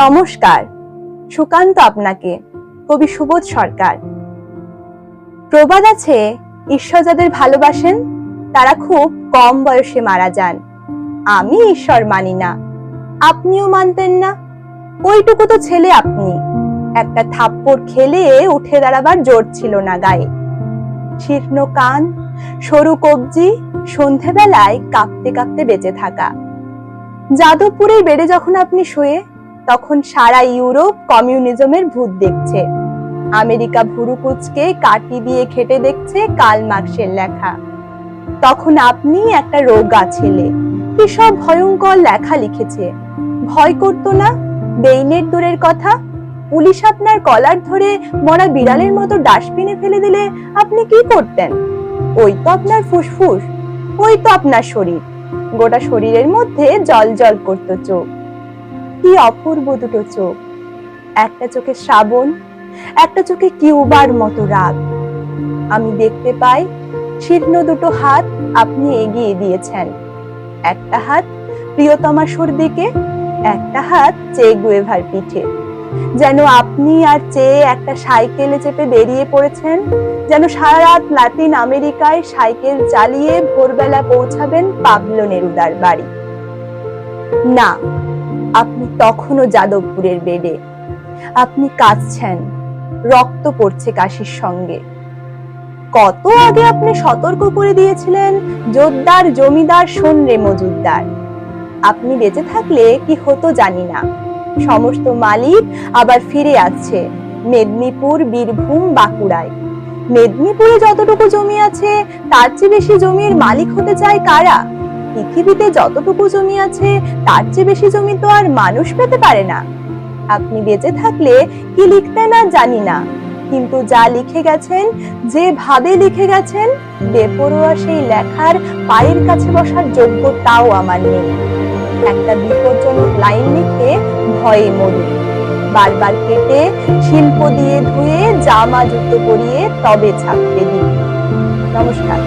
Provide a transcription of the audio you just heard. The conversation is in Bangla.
নমস্কার, সুকান্ত আপনাকে। কবি সুবোধ সরকার। প্রবাদ আছে, ঈশ্বর যাদের ভালোবাসেন তারা খুব কম বয়সে মারা যান। আমি ঈশ্বর মানি না, আপনিও মানতেন না। ওইটুকু তো ছেলে আপনি, একটা থাপ্পড় খেলে উঠে দাঁড়াবার জোর ছিল না গায়ে। শীর্ণ কান, সরু কবজি, সন্ধেবেলায় কাঁপতে কাঁপতে বেঁচে থাকা। যাদবপুরের বেডে যখন আপনি শুয়ে, তখন সারা ইউরোপ কমিউনিজমের ভূত দেখছে। আমেরিকা ভুরু কুচকে কাটি দিয়ে খেটে দেখছে কার্ল মার্কসের লেখা। তখন আপনি একটা রোগা ছেলে, কি সব ভয়ঙ্কর লেখা লিখেছে। ভয় করতো না? বেইনের দূরের কথা, পুলিশ আপনার কলার ধরে মরা বিড়ালের মতো ডাস্টবিনে ফেলে দিলে আপনি কি করতেন? ওই তো আপনার ফুসফুস, ওই তো আপনার শরীর। গোটা শরীরের মধ্যে জল জল করতো চোখ। কি অপূর্ব দুটো চোখ, একটা চোখে শ্রাবণ, একটা চোখে কিউবার মতো রাগ। আমি দেখতে পাই শীর্ণ দুটো হাত আপনি এগিয়ে দিয়েছেন। একটা হাত প্রিয়তমার দিকে, একটা হাত চে গুয়েভার পিঠে। যেন আপনি আর চে একটা সাইকেলে চেপে বেরিয়ে পড়েছেন, যেন সারা রাত লাতিন আমেরিকায় সাইকেল চালিয়ে ভোরবেলা পৌঁছাবেন পাবলো নেরুদার বাড়ি। না, আপনি তখনও যাদবপুরের বেডে। আপনি কাঁদছেন, রক্ত পড়ছে কাশির সঙ্গে। কত আগে আপনি সতর্ক করে দিয়েছিলেন, জোরদার জমিদার শোন রে মজুরদার। আপনি বেঁচে থাকলে কি হতো জানি না। সমস্ত মালিক আবার ফিরে আসছে মেদিনীপুর, বীরভূম, বাঁকুড়ায়। মেদিনীপুরে যতটুকু জমি আছে তার চেয়ে বেশি জমির মালিক হতে চায় কারা? পৃথিবীতে যতটুকু জমি আছে তার চেয়ে বেশি জমি তো আর মানুষ পেতে পারে না। আপনি বেঁচে থাকলে কি লিখতেন আর জানি না, কিন্তু যা লিখে গেছেন, যেভাবে লিখে গেছেন, বেপরোয়া সেই লেখার পায়ের কাছে বসার যোগ্যতাও আমার নেই। একটা বিপজ্জনক লাইন লিখে ভয়ে মরি, বারবার কেটে শিল্প দিয়ে ধুয়ে জামা জুতো পরিয়ে তবে ছাপতে দিই। নমস্কার।